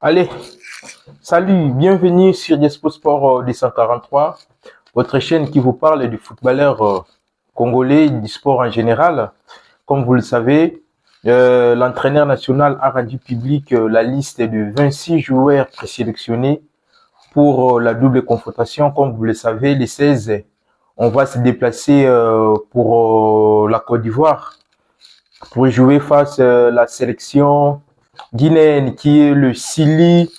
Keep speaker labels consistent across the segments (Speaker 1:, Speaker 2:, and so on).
Speaker 1: Allez, salut, bienvenue sur Despo Sport 243, votre chaîne qui vous parle du footballeur congolais, du sport en général. Comme vous le savez, l'entraîneur national a rendu public la liste de 26 joueurs présélectionnés pour la double confrontation. Comme vous le savez, les 16, on va se déplacer pour la Côte d'Ivoire pour jouer face à la sélection guinéenne qui est le Sili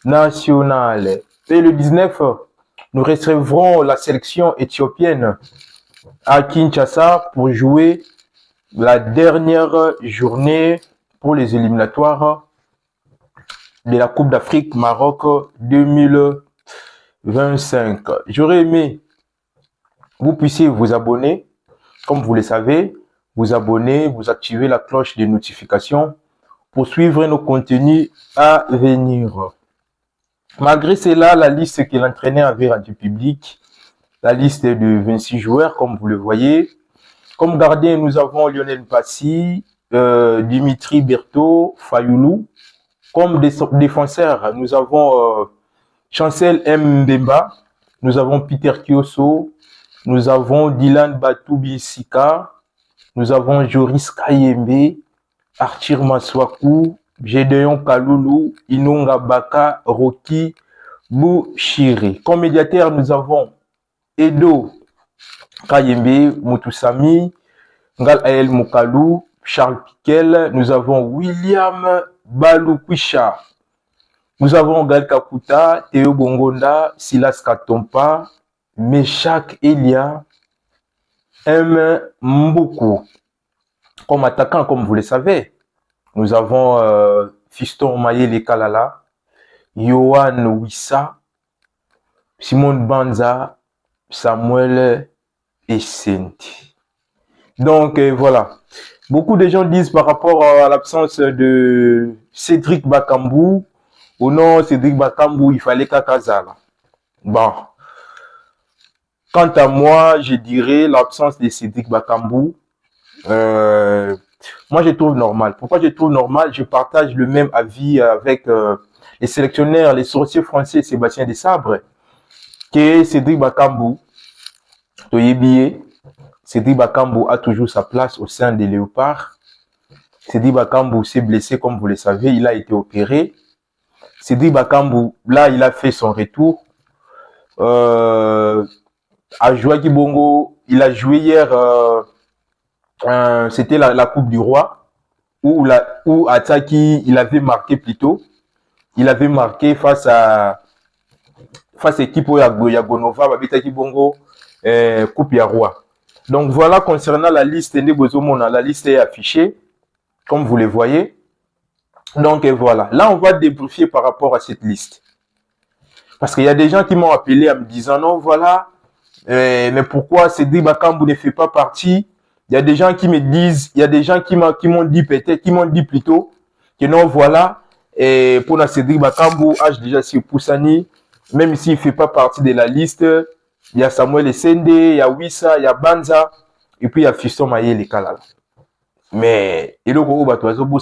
Speaker 1: national. Et le 19, nous recevrons la sélection éthiopienne à Kinshasa pour jouer la dernière journée pour les éliminatoires de la Coupe d'Afrique Maroc 2025. J'aurais aimé que vous puissiez vous abonner, comme vous le savez, vous abonner, vous activer la cloche de notification pour suivre nos contenus à venir. Malgré cela, la liste que l'entraîneur avait rendue publique, la liste de 26 joueurs, comme vous le voyez. Comme gardien, nous avons Lionel Passy, Dimitri Berthaud, Fayoulou. Comme défenseur, nous avons Chancel Mbemba, nous avons Peter Kioso, nous avons Dylan Batoubisika, nous avons Joris Kayembe, Arthur Maswaku, Gédéon Kaloulou, Inonga Baka, Rocky Bouchiri. Comme médiateur, nous avons Edo Kayembe, Moutousami, Ngal Ael Moukalou, Charles Piquel. Nous avons William Baloukwisha. Nous avons Gal Kakuta, Théo Bongonda, Silas Katompa, Meshak Elia, M. Mboukou. Comme attaquant, comme vous le savez, nous avons Fiston Mayele Kalala, Yohan Wissa, Simon Banza, Samuel Essenti. Donc voilà. Beaucoup de gens disent par rapport à l'absence de Cédric Bakambu, ou non, Cédric Bakambu, il fallait Kakazala. Bon. Quant à moi, je dirais l'absence de Cédric Bakambu. Moi, je trouve normal. Pourquoi je trouve normal? Je partage le même avis avec les sélectionneurs, les sorciers français Sébastien Desabre, que Cédric Bakambu, Cédric Bakambu a toujours sa place au sein des Léopards. Cédric Bakambu s'est blessé, comme vous le savez, il a été opéré. Cédric Bakambu, là, il a fait son retour. À Joaquim Bongo, il a joué hier... c'était la Coupe du Roi où Ataki il avait marqué plutôt. Il avait marqué face à équipe Yagonova, Babitaki Bongo, Coupe du Roi. Donc voilà concernant la liste la liste est affichée comme vous le voyez. Donc voilà, là on va débriefer par rapport à cette liste. Parce qu'il y a des gens qui m'ont appelé en me disant non voilà, mais pourquoi Cédric Bakambu ne fait pas partie? Il y a des gens qui me disent, il y a des gens qui m'ont dit peut-être, qui m'ont dit plutôt que non, voilà, et pour Cédric Bakambu, déjà sur Poussani, même s'il ne fait pas partie de la liste, il y a Samuel Essende, il y a Wissa, il y a Banza, et puis il y a Fiston Mayele Kalala. Mais, il y a des gens qui ont dit,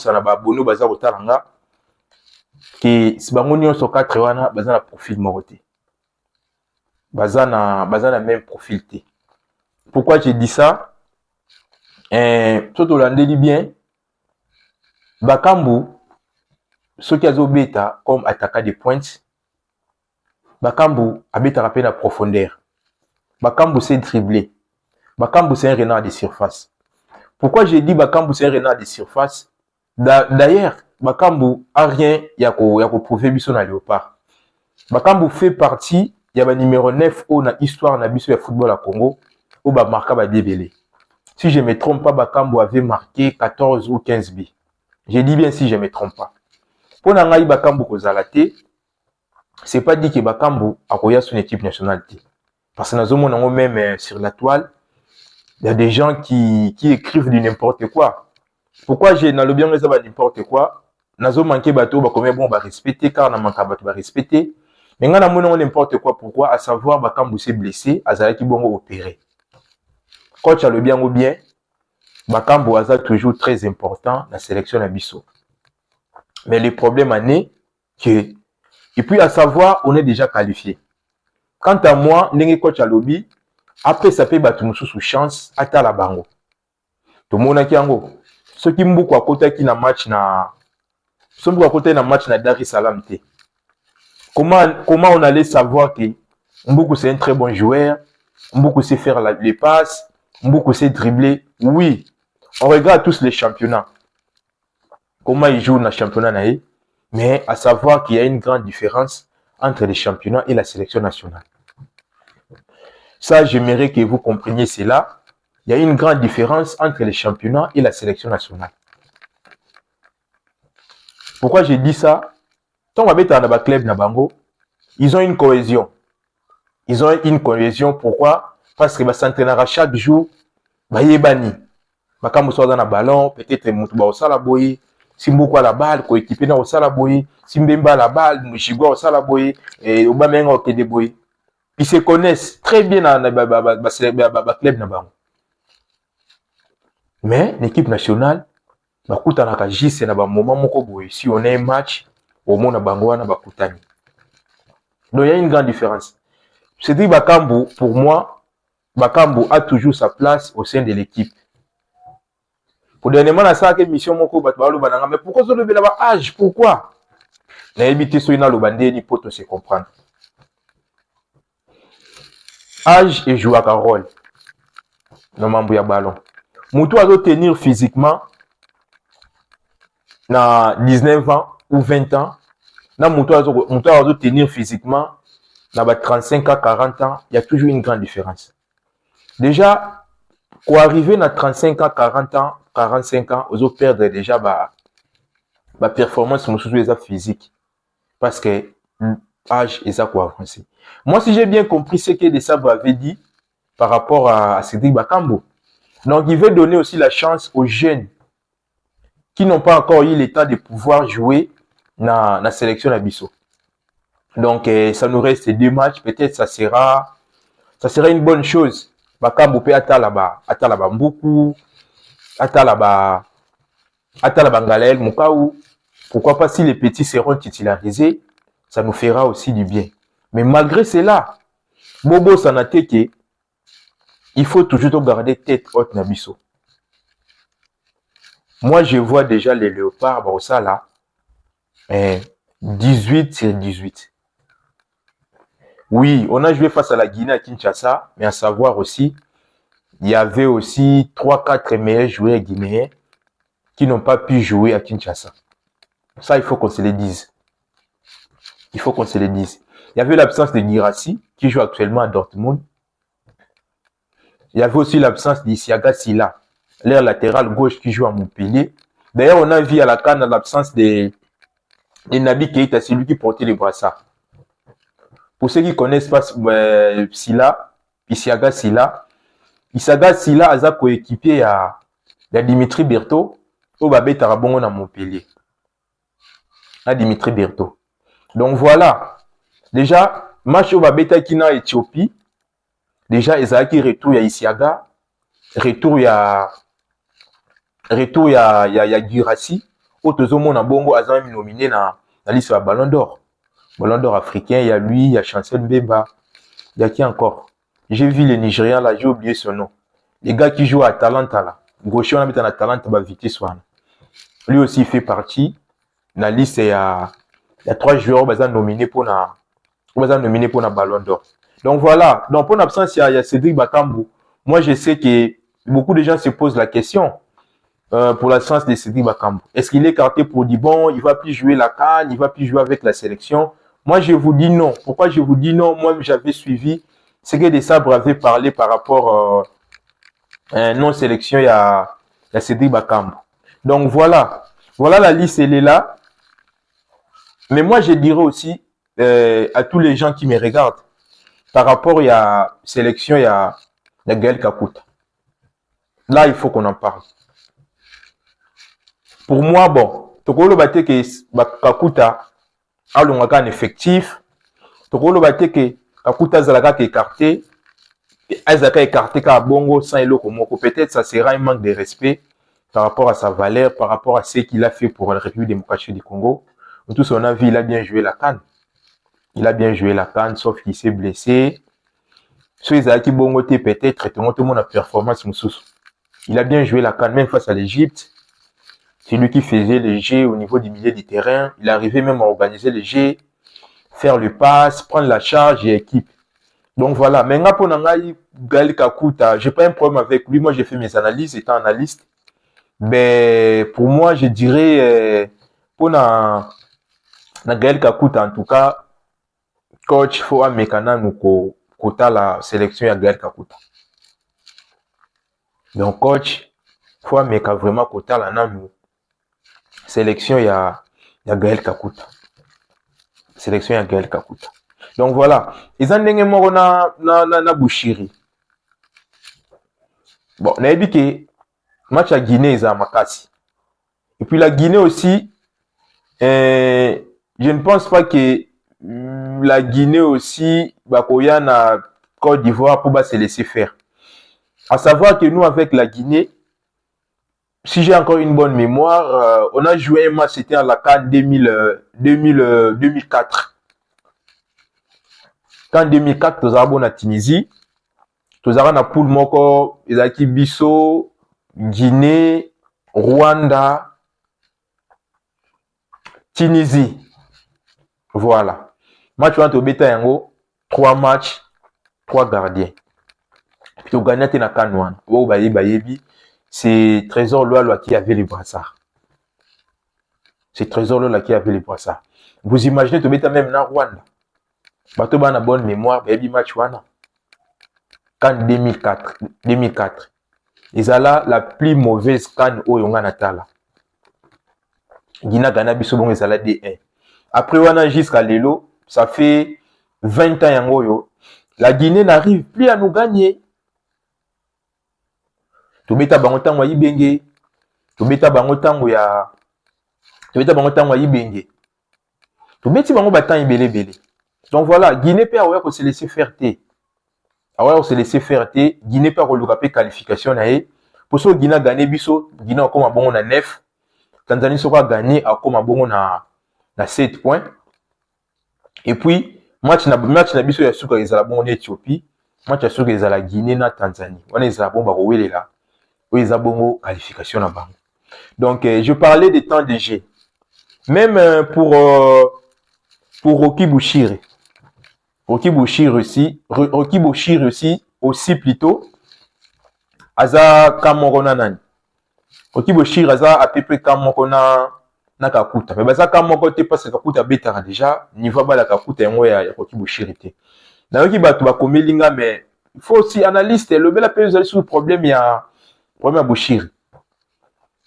Speaker 1: que si bango nyonso 4 wana baza na profil moroté. Baza na même profil té. Pourquoi j'ai dit ça? Tout Holandais bien, Bakambu, ce qui a bêta comme attaquant de pointe, Bakambu a bêta rappelé la profondeur. Bakambu c'est dribbler. Bakambu c'est un renard de surface. Pourquoi j'ai dit Bakambu c'est un renard de surface? D'ailleurs, Bakambu a rien, il y a prouvé biso na Léopard. Bakambu fait partie, il y a le numéro 9 au na histoire na biso ya football à Congo, au ba marka ba débélé. Si je ne me trompe pas, Bakambu avait marqué 14 ou 15 buts. J'ai dit bien si je ne me trompe pas. Pour Nangaï Bakambu Kozalate, ce n'est pas dit que Bakambu a koya son équipe nationale. Parce que nous avons même sur la toile, il y a des gens qui écrivent du n'importe quoi. Pourquoi j'ai dans le bien n'importe quoi? Nous avons manqué bateau, bon, respecter, car on a manqué bateau, respecter. Mais nous avons n'importe quoi. Pourquoi? À savoir, Bakambu s'est blessé, Azalaki Bongo opéré. Quand tu as le bien ou bien, Bakambu Aza toujours très important dans la sélection d'Abisso. Mais le problème est que, et puis à savoir, on est déjà qualifié. Quant à moi, n'engue coach à lobby, après ça peut battre sous chance, à la bango. Tout le monde a kiango. Ceux qui m'ont beaucoup à côté qui na match na, ceux qui à côté na match na Dar es Salaam te. Comment on allait savoir que Mboukou c'est un très bon joueur, Mboukou sait faire les passes, Mboukou sait dribbler. Oui, on regarde tous les championnats. Comment ils jouent dans le championnat naïe, mais à savoir qu'il y a une grande différence entre les championnats et la sélection nationale. Ça, j'aimerais que vous compreniez cela. Il y a une grande différence entre les championnats et la sélection nationale. Pourquoi j'ai dit ça? Tant qu'on va dans club Nabango, ils ont une cohésion. Ils ont une cohésion. Pourquoi? Parce que s'entraîner chaque jour, yebani. Quand soit dans le ballon, peut-être Moutouba au Salaboye, si Mbouko a la balle, coéquipier au Salaboye, si Mbemba a la balle, Mouchigua au Salaboye, et Obamenga au Kedeboye. Ils se connaissent très bien dans le club Nabango. Mais l'équipe nationale, c'est un moment où si on a un match, au monde Nabango, donc il y a une grande différence. C'est-à-dire Bakambu, pour moi, Bakambu a toujours sa place au sein de l'équipe. Pour dernièrement, on a mission mais pourquoi ça le âge? Pourquoi? Na évité so ina lobandé ni poto se comprendre. Âge et jouer un rôle. Non mambo ya ballon. Moutou a tenir physiquement na 19 ans ou 20 ans. Na moutou a tenir physiquement na 35 à 40 ans, il y a toujours une grande différence. Déjà, pour arriver à 35 ans, 40 ans, 45 ans, vous allez perdre déjà ma performance physique. Parce que l'âge est ça quoi avancer. Moi, si j'ai bien compris ce que Desabre avait dit par rapport à Cédric Bakambu, donc il veut donner aussi la chance aux jeunes qui n'ont pas encore eu l'état de pouvoir jouer dans la sélection d'Abisso. Donc, ça nous reste 2 matchs. Peut-être ça sera une bonne chose. Bakambu peut atalaba Mboukou, atalaba Ngalel, Moukaou. Pourquoi pas si les petits seront titularisés, ça nous fera aussi du bien. Mais malgré cela, Bobo Sanateke, il faut toujours garder tête haute Nabiso. Moi, je vois déjà les léopards, ça là, 18/18. Oui, on a joué face à la Guinée à Kinshasa, mais à savoir aussi, il y avait aussi 3-4 meilleurs joueurs guinéens qui n'ont pas pu jouer à Kinshasa. Ça, il faut qu'on se le dise. Il faut qu'on se le dise. Il y avait l'absence de Girassi, qui joue actuellement à Dortmund. Il y avait aussi l'absence d'Isiaga Silla, l'air latéral gauche qui joue à Montpellier. D'ailleurs, on a vu à la CAN l'absence de Nabi Keita, c'est lui qui portait les brassards. Pour ceux qui connaissent pas Silla, Isiaga Silla a coéquipier à Dimitri Berthaud, au Babé Tarabongo à Montpellier. À Dimitri Berthaud. Donc voilà. Déjà, match au Babé Takina Éthiopie. Déjà, Ezaki retour à Isiaga. Retour à Girassi. Otozomo na Bongo a nominé dans la liste de Ballon d'Or. Ballon d'Or africain, il y a lui, il y a Chancel Mbemba. Il y a qui encore? J'ai vu les Nigérians là, j'ai oublié son nom. Les gars qui jouent à Atalanta là. Gaucher, on a mis dans Atalanta, bah, Vitesse One. Lui aussi, il fait partie. Dans la liste, il y a 3 joueurs qui sont nominés pour la Ballon d'Or. Donc voilà. Donc pour l'absence, il y a Cédric Bakambu. Moi, je sais que beaucoup de gens se posent la question pour l'absence de Cédric Bakambu. Est-ce qu'il est écarté pour dire bon, il ne va plus jouer la CAN, il ne va plus jouer avec la sélection? Moi, je vous dis non. Pourquoi je vous dis non? Moi, j'avais suivi ce que Desabre avait parlé par rapport à non-sélection, il y a Cédric Bakambu. Donc voilà. Voilà la liste, elle est là. Mais moi, je dirais aussi à tous les gens qui me regardent, par rapport à la sélection, il y a Gaël Kakuta. Là, il faut qu'on en parle. Pour moi, bon, Tokolo Bate que Kakuta a un effectif. Tokolo Bate que Kakuta Zalaga écarté. Azaka écarté ka Bongo sans Eloko Moko. Peut-être ça sera un manque de respect par rapport à sa valeur, par rapport à ce qu'il a fait pour la République démocratique du Congo. tous on a vu, il a bien joué la CAN. Il a bien joué la CAN, sauf qu'il s'est blessé. Ceux qui bon peut-être, tout le monde a performance. Il a bien joué la CAN, même face à l'Égypte. C'est lui qui faisait les jeux au niveau du milieu du terrain. Il arrivait même à organiser les jeux, faire le pass, prendre la charge et équipe. Donc voilà. Maintenant, pour Gaël Kakuta, j'ai pas un problème avec lui. Moi, j'ai fait mes analyses, étant analyste. Mais pour moi, je dirais, pour Gaël Kakuta, en tout cas, coach, faut un mécanisme quota la sélection à Gaël Kakuta. Donc, coach, faut un mécanisme vraiment quota la sélection il y a Gaël Kakuta. Sélection il y a Gaël Kakuta. Donc voilà. Ils ont dit na Bushiri. Bon, on a dit que match à Guinée, ils ont Makassi. Et puis la Guinée aussi, je ne pense pas que la Guinée aussi, Bakoya na Côte d'Ivoire pour se laisser faire. À savoir que nous, avec la Guinée, si j'ai encore une bonne mémoire, on a joué un match, c'était à la CAN 2004. Quand 2004, nous avons la Tunisie, nous avons la poule moko, Ezaki Bisso, Guinée, Rwanda, Tunisie. Voilà. Match entre Beta Yango, 3 matchs, 3 gardiens. Puis tu gagnes na CAN 1. C'est Trésor Loa qui avait les brassards. C'est Trésor Loa qui avait les brassards. Vous imaginez, tu Beta même na Rwanda. Bato ba na bonne mémoire, baby match wana. CAN 2004. Ils ont la plus mauvaise CAN au Yonga Natala. Guinée Ghana biso bon ils ont D1. Après wana jusqu'à Lelo, ça fait 20 ans yango yo. La Guinée n'arrive plus à nous gagner. Tu beta bango tango yibenge. Tu beta bango tango ya yibenge. Tu beti bango batan ibele. Donc voilà, Guinée peut avoir se laisser faire té. Alors se laisser faire té, Guinée peut avoir le qualification naé. Pour ce Guinée gagné biso, Guinée a comme bon na 9. Tanzanie sera gagné a comme bon na 7 points. Et puis match na biso ya suka ezala bon en Éthiopie, match ya suka ezala Guinée na Tanzanie. On ezala bon ba rowelela. O ezala bon qualification na bango. Donc je parlais des temps de jeu. Même pour Rocky Bouchiri. Rocky Bouchiri aussi plutôt aza kamorona nani. Rocky Bouchiri aza à peu près kamorona na Kakuta. Mais baza kamoko te parce que Kakuta betara déjà niveau ba la Kakuta yango ya Rocky Bouchiri te. Na yoki bato ba komelinga mais il faut aussi analyste le bela pe sur le problème ya Bouchiri.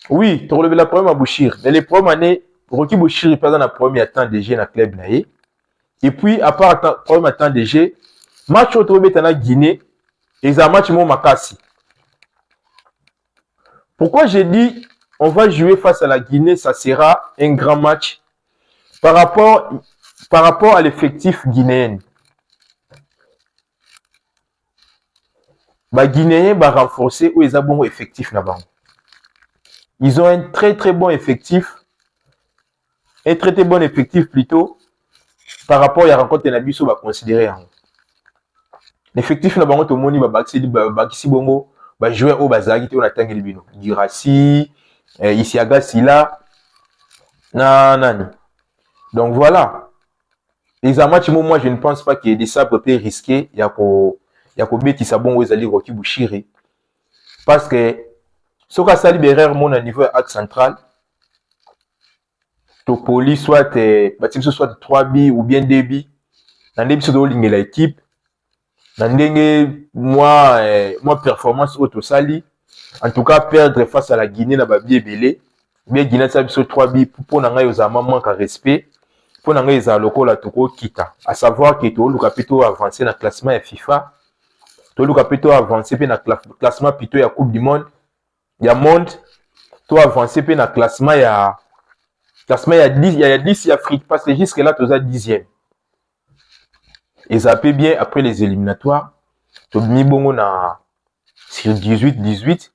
Speaker 1: Oui, tu relevé la problème à Bouchiri. Mais les premières années Rocky Bouchiri pas dans la première temps de jeu na club naé. Et puis, à part le problème temps de jeu, match au Tobetana Guinée, et un match Makassi. Pourquoi j'ai dit on va jouer face à la Guinée, ça sera un grand match par rapport à l'effectif guinéen. Les Guinéens vont renforcer ou ils ont un bon effectif là-bas. Ils ont un très très bon effectif. Un très très bon effectif plutôt. Par rapport à la rencontre de Nabiso, on va considérer. L'effectif, tout le monde va jouer au Bazagi, on attend les bino. Girassi, Isiaga, Sila, nani. Donc voilà. Les matchs, moi, je ne pense pas qu'il y ait des sabres peu risqués. Il y a qui sabon où ils allaient Rocky Bouchiri. Parce que, ce qu'a ça libéré mon niveau axe central, Topoli soit soit 3 bi ou bien 2 bi dans des pseudo lignes l'équipe dans des moi performance auto sali en tout cas perdre face à la Guinée na ba bi belé bien Guinée ça biso 3 bi pour na ngai ozama manque respect pour na ngai za lokola toko kita à savoir que to le capito avancé dans classement ya FIFA to le capito avancé pe na classement plutôt ya Coupe du Monde to avancé pe na classement ya 10, il y a 10 Afrique, parce que jusque là, tu as 10e. Et ça peut bien, après les éliminatoires, tu as mis bon sur 18.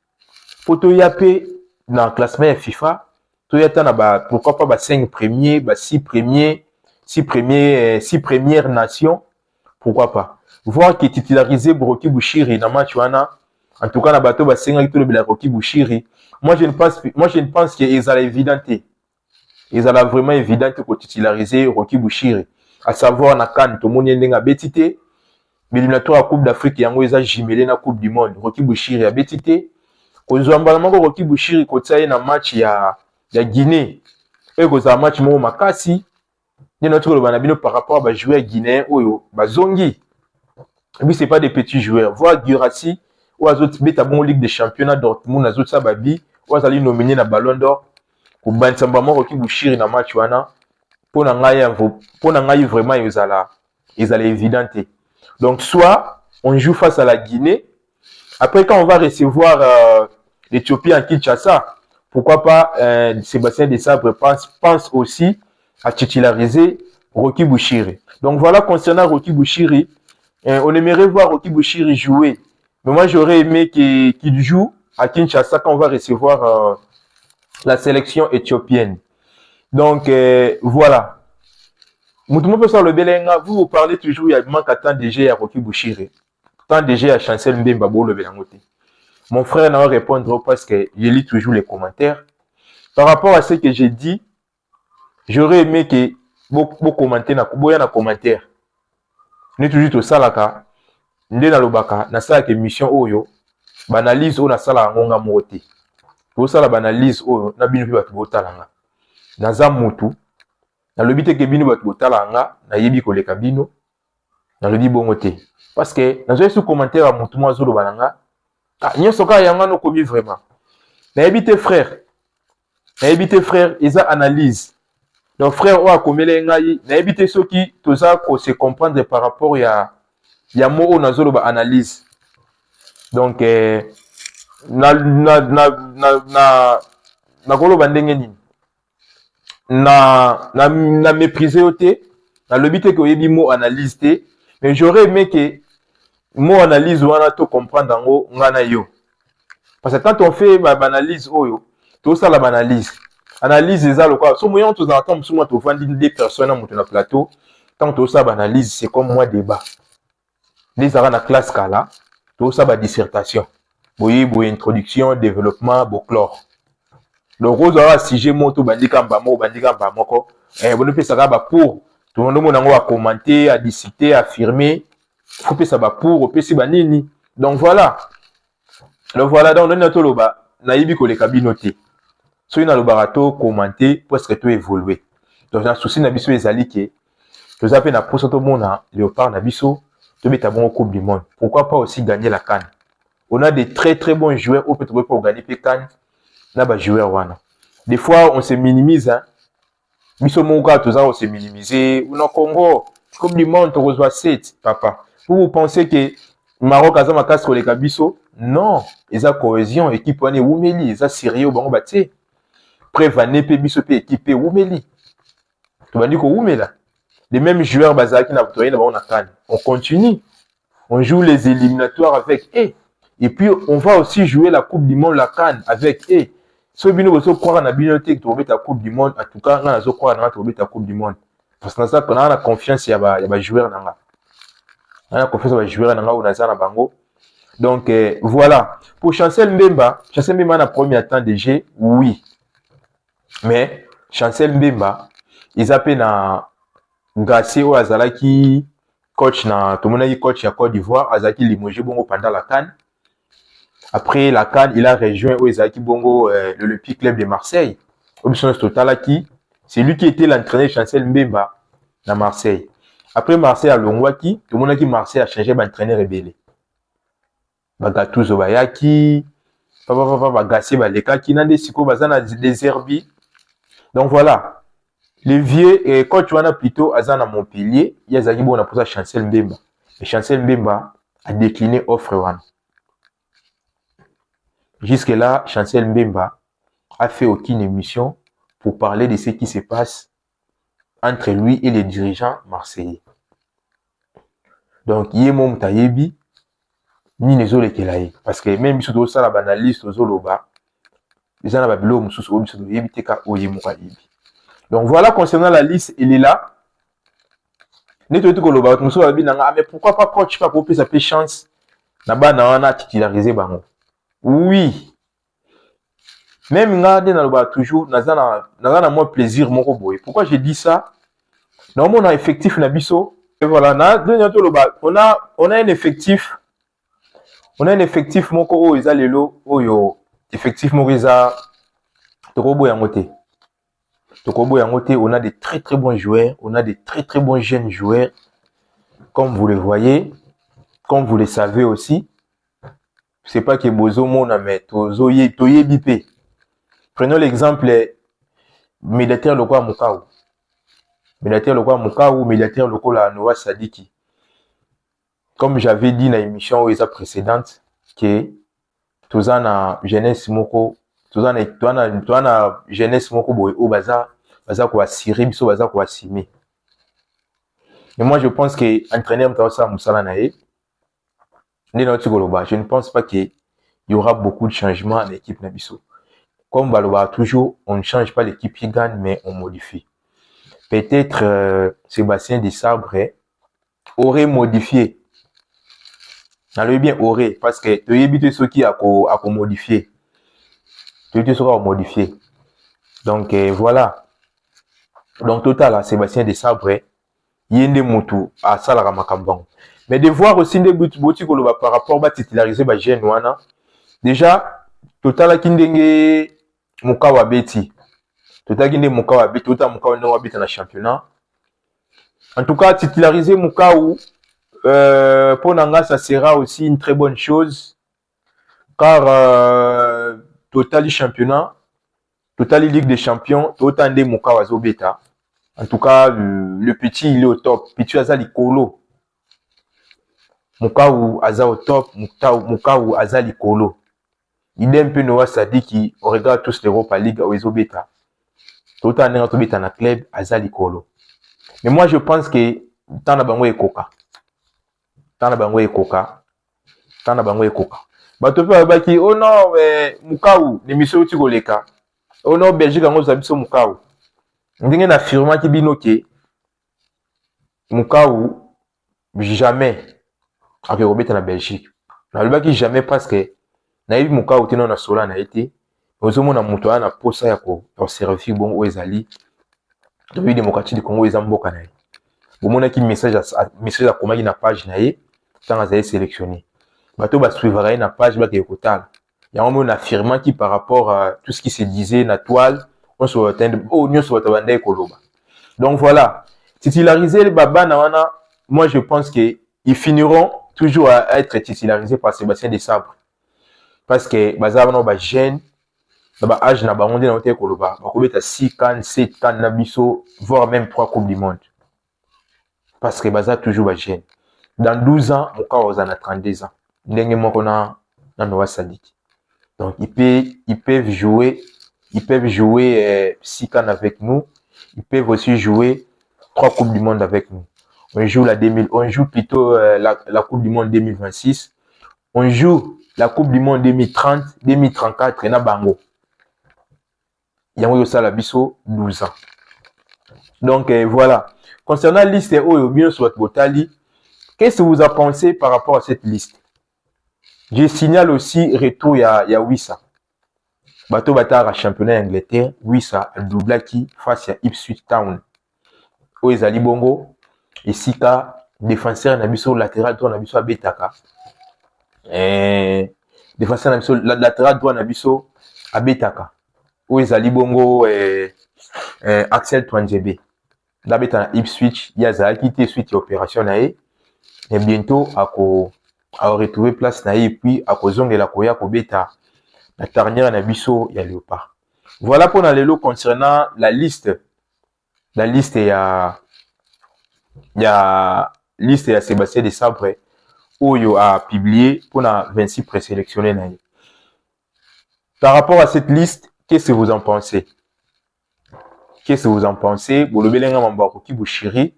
Speaker 1: Pour te yapper dans le classement FIFA, pourquoi pas 5 premiers, 6 premiers, 6 premières nations, pourquoi pas. Voir que titulariser Rocky Bushiri dans match wana, en tout cas na bateau ba 5 qui le Rocky Bushiri, moi je ne pense qu'ils allaient évidenter. Ils allaient vraiment évidenter pour titulariser Rocky Bushiri, à savoir na CAN tout le monde ndenga betité, l'éliminatoire à Coupe d'Afrique yango eza jumelé na Coupe du Monde, Rocky Bushiri a betité. Kozwambala moko Rocky Bushiri kotaye na match ya Guinée. Et kozwa match mo makasi. Ni notre le banabino par rapport à joueurs guinéens oyo bazongi. Et puis c'est pas des petits joueurs. Voir Guirassy ou azot beta bon Ligue des Championnats Dortmund azot sa babi ou azali nominé na Ballon d'Or. Ko bansamba mo Rocky Bushiri na match wana. Pona ngai vraiment ils allaient évidenter. Donc soit on joue face à la Guinée. Après quand on va recevoir l'Éthiopie en Kinshasa, pourquoi pas Sébastien Desabre pense aussi à titulariser Rocky Bushiri. Donc voilà, concernant Rocky Bushiri, on aimerait voir Rocky Bushiri jouer. Mais moi, j'aurais aimé qu'il joue à Kinshasa quand on va recevoir la sélection éthiopienne. Donc voilà. Moutoumou peut le Belenga, vous parlez toujours, il y a manque à temps DG à Rocky Bushiri. Tant DG à Chancel Mbemba le Belangote. Mon frère n'a pas répondre parce que je lis toujours les commentaires. Par rapport à ce que j'ai dit, j'aurais aimé que beaucoup commenter na commentaire. Nous toujours tout ça là nde na lobaka na sala ke mission oyo banalise o na sala ngonga moté. Tout ça la banalise oyo na bino batu botalanga. Na za mutu na lobite ke bino batu botalanga na yebi ko leka bino na lobi bongo te. Parce que na zo sous commentaire à mutu mo zo lo balanga. Ah, nyonso ka yanga no komi vraiment. Na yebite frère. Na yebite frère, ils a analyse. Donc frère, oa komele ngai, na yebite soki toza ko se comprendre par rapport ya mo na zolo ba analyse. Donc na kolo bandenge nini. Na mépriser oté, na lobite ko yebi mo analyse té, mais j'aurais aimé que mo analyse wana to comprendre ngo ngana yo. Parce que quand on fait ma analyse oyo, tout ça la analyse. Analyse les allo quoi. So moyen tous entendre sur moi to vendre des personnes dans mon plateau. Quand tout ça analyse, c'est comme moi débat. Les ara na classe kala, tout ça ba dissertation. Boyi introduction, développement, folklore. Donc aux ara sujet moto bandika mbamba moko. Bon peut ça ba pour tout le monde a commenter, à discuter, affirmer. Faut que ça va pour pesi banini. Donc voilà. Donc voilà, donc on a tout le bas. Naïbi ko les cabinotés. So ina le barato commenter pour que tout évoluer. Donc dans souci na biso ezali ke to zape na poso to mona Léopard na biso to beta bon Coupe du Monde. Pourquoi pas aussi gagner la CAN? On a des très très bons joueurs au peut-être pour gagner la CAN. Na ba joueur wana. Des fois on se minimise hein. Biso monka to za on se minimiser. Ou no Congo, Coupe du Monde to reçoit 7 papa. Vous pensez que Maroc a ma casse les Kabiso? Non, ils ont cohésion, équipe wane Oumeli, ils ont sérieux bon baté. Prévané pe biso pe équipe Oumeli. Tu vas dire que Oumela. Les mêmes joueurs bazaki na votoyen on a CAN. On continue. On joue les éliminatoires avec eux. Et puis on va aussi jouer la Coupe du Monde la CAN avec eux. So bino boso croire na binoté que tu vas la Coupe du Monde, en tout cas na zo croire na tu vas la Coupe du Monde. Parce que ça qu'on a la confiance il y a joueur nanga. On a confiance à joueur nanga ou na bango. Donc voilà. Pour Chancel Mbemba na premier temps de jeu, oui. Mais Chancel Mbemba, ils appellent na Gassé ou Azalaki coach na tout le monde coach à Côte d'Ivoire, Azaki limogé bongo pendant la CAN. Après la CAN, il a rejoint Azaki bongo l'Olympique Club de Marseille. Option Totalaki, c'est lui qui était l'entraîneur Chancel Mbemba à Marseille. Après Marseille à Longwaki, tout le monde qui Marseille a changé d'entraîneur rebelle. Bagatuzo Bayaki, Bagassé Balekaki, Nande Siko Bazana des Herbies. Donc voilà. Les vieux, et quand tu en as plutôt à Montpellier, il y a Zagibon a posé Chancel Mbemba. Et Chancel Mbemba a décliné offre one. Jusque-là, Chancel Mbemba a fait aucune émission pour parler de ce qui se passe entre lui et les dirigeants marseillais. Donc, Yemom Tayebi, ni les autres qui parce que même si tu as la banaliste aux Oloba, Les gens babilo mususu obiso do yebi ka oye muka yebi. Donc voilà concernant la liste, il est là. Neto to koloba mususu babi nanga mais pourquoi pas coach pas pour sa chance na ba na wana titulariser bango. Oui. Même ngade na loba toujours na moi plaisir moko boye. Pourquoi j'ai dit ça? Normalement on a effectif na biso et voilà na dernier to loba on a un effectif. On a un effectif moko o eza lelo oyo effectif moko eza tokobo yangote. Tokobo yangote, on a des très très bons joueurs, on a des très très bons jeunes joueurs comme vous le voyez, comme vous le savez aussi. C'est pas que bozo mona mais toye bipé. Prenons l'exemple médiateur lokwa Mukau. Médiateur lokwa Mukau, médiateur lokwa Noah Sadiki. Comme j'avais dit dans l'émission précédente, que tozana jeunesse moko, tozana jeunesse moko boy au baza kwa siri biso baza kwa simi. Et moi je pense que entraîneur mtawasa musala nae je ne pense pas qu'il y aura beaucoup de changements à l'équipe Nabiso. Comme Baloba toujours, on ne change pas l'équipe qui gagne, mais on modifie. Peut-être Sébastien Desabre aurait modifié. Alors bien aurait, parce que tu éviter ce qui a modifié. Tu éviter ce qui a modifié. Donc voilà. Donc total, Sébastien Desabre, Yende Moutou à Salara Makambang. Mais de voir aussi des buts par rapport à titulariser ba jeune wana. Déjà total kindenge Mukawa beti. Total kindenge Mukawa beti, total Mukawa no habite dans le championnat. En tout cas titulariser Mukawa pour Nanga ça sera aussi une très bonne chose car total championnat, total Ligue des Champions, total de Mukawa Zobeta. En tout cas le petit il est au top. Petit Azali Kolo. Mukau aza au top, Mukau aza likolo. Il est un peu Noah Sadiki, on regarde tous l'Europa League au Ezobeta. Tout en ayant dans le club, aza likolo. Mais moi je pense que Tana Bango et Koka. Tana Bango et Koka. Tana Bango et Koka. Batope Baki, oh non, Mukau, l'émission Tigoleka. Oh non, Belgique, on a vu Mukau. On dit qu'il affirme qu'il binoke. Mukau, jamais. Avec Robert en Belgique. Na le qui jamais parce que na yebi Mukau tino na sola na été. Ozomo na muto na posa ya ko servir bon o ezali. Depuis démocratie du Congo ezamboka na. Bomona ki message à comment na page na ye tant azali sélectionné. Bato ba suivra na page ba ke kotal. Ya on affirmant qui par rapport à tout ce qui se disait na toile, on se atteindre oh nyo so tabanda ekoloba. Donc voilà, titulariser le baba na wana, moi je pense que ils finiront toujours à être titularisés par Sébastien Desabre. Parce que bazabano ba jeune, ba âge na bango na hotel koloba, ba kobeta 6 CAN, 7 CAN na biso, voire même 3 coupes du monde. Parce que baza toujours ba jeune. Dans 12 ans, mon cas on a 32 ans. Ndenge moko na Noah Sadiki. Donc ils peuvent jouer 6 CAN avec nous, ils peuvent aussi jouer 3 coupes du monde avec nous. On joue plutôt la Coupe du Monde 2026. On joue la Coupe du Monde 2030, 2034 et na bango. Yango ça la biso 12 ans. Donc voilà. Concernant la liste Oyo bien soit Botali, qu'est-ce que vous en pensez par rapport à cette liste? Je signale aussi retour il y a Wissa. Bato Batara championnat Angleterre, Wissa doublaki face à Ipswich Town. Oezali Bongo. Et si ka défenseur nabiso latéral droit nabiso abetaka défenseur nabiso latéral droit nabiso abetaka o ezali bongo Axel Twanzebe dabeta na Ipswich yaza quitté suite opération na et bientôt a retrouver place na et puis a kozongela koya ko beta la dernière nabiso ya Léopard. Voilà pour na lelo concernant la liste il y a liste à Sébastien Desabre Oyo a publié pour la 26 présélectionnés. Par rapport à cette liste, qu'est-ce que vous en pensez? Qu'est-ce que vous en pensez? Roki Bouchiri,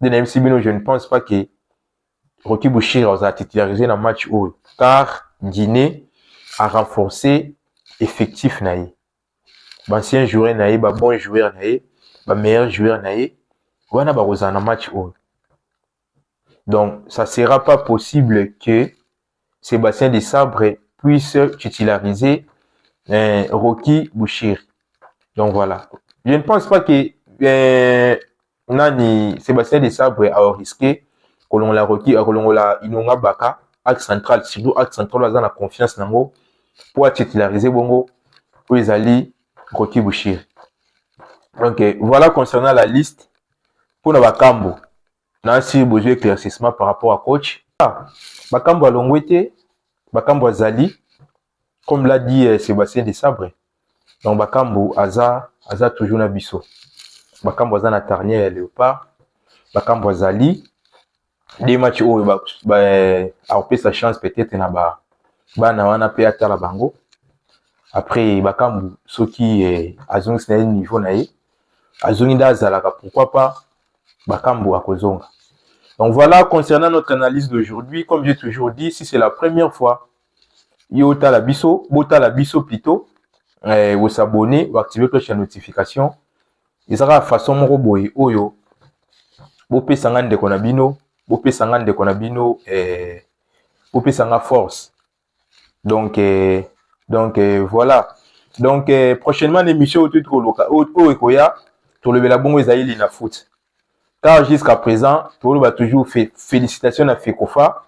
Speaker 1: je ne pense pas que Roki Bouchiri a titularisé dans le match car Guinée a renforcé effectif naï. ancien joueur naé, bon joueur naé, meilleur joueur naé, wana bakozala na match oyo. Donc ça sera pas possible que Sébastien Desabre puisse titulariser Rocky Bouchir. Donc voilà. Je ne pense pas que Nani Sébastien Desabre a risqué que l'on la Rocky, que l'on la Inonga Baka, axe central, surtout axe central, on a confiance nango pour titulariser Bongo pour les alliés Rocky Bouchir. Donc voilà concernant la liste pour nos Bakambo. On a aussi besoin d'éclaircissement par rapport à coach. Bakambo à Longwete, Bakambo à Zali, comme l'a dit Sébastien Desabre. Donc Bakambo Aza toujours na biso. Bakambo Aza na Tarnier Léopard, Bakambo Zali. Des matchs où a opé sa chance peut-être na na wana pe atala bango. Après Bakambo soki azongi na niveau na ye, azongi dazalaka pourquoi pas Bakambo akozonga. Donc voilà concernant notre analyse d'aujourd'hui, comme j'ai toujours dit, si c'est la première fois Yota la biso plutôt, vous s'abonner, vous activer cloche de notification. Et ça va façon moko boye oyo. Bopé sangan de konabino, bopé sangan de konabino, bopé sanga force. Donc voilà. Donc prochainement l'émission au titre local au ekoya pour le belabongo ezaïli na foot. Car jusqu'à présent, tout le monde toujours fait félicitations à Fekofa.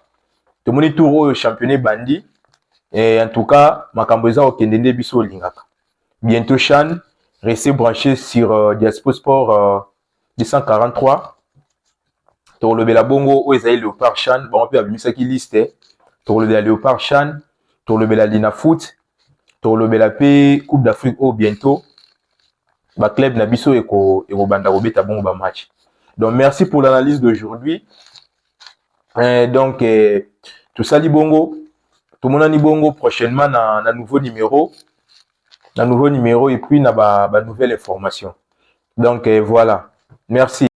Speaker 1: Tout le monde tour au championnat bandi. Et en tout cas, Makamboza au Kendende Biso Lingaka. Bientôt Chan, restez branché sur Diaspo Sport 243. Pour le Belabongo, où est Léopard Chan, bon, on peut avoir mis ça qui liste. Pour le Léopard Chan, pour le Belalina Foot, pour le Belapé Coupe d'Afrique au bientôt. Ba club Nabiso et Banda Robeta bon ba match. Donc merci pour l'analyse d'aujourd'hui. Donc tout ça li bongo. Tout le monde a dit bongo prochainement dans un nouveau numéro. Et puis dans une nouvelle information. Donc voilà. Merci.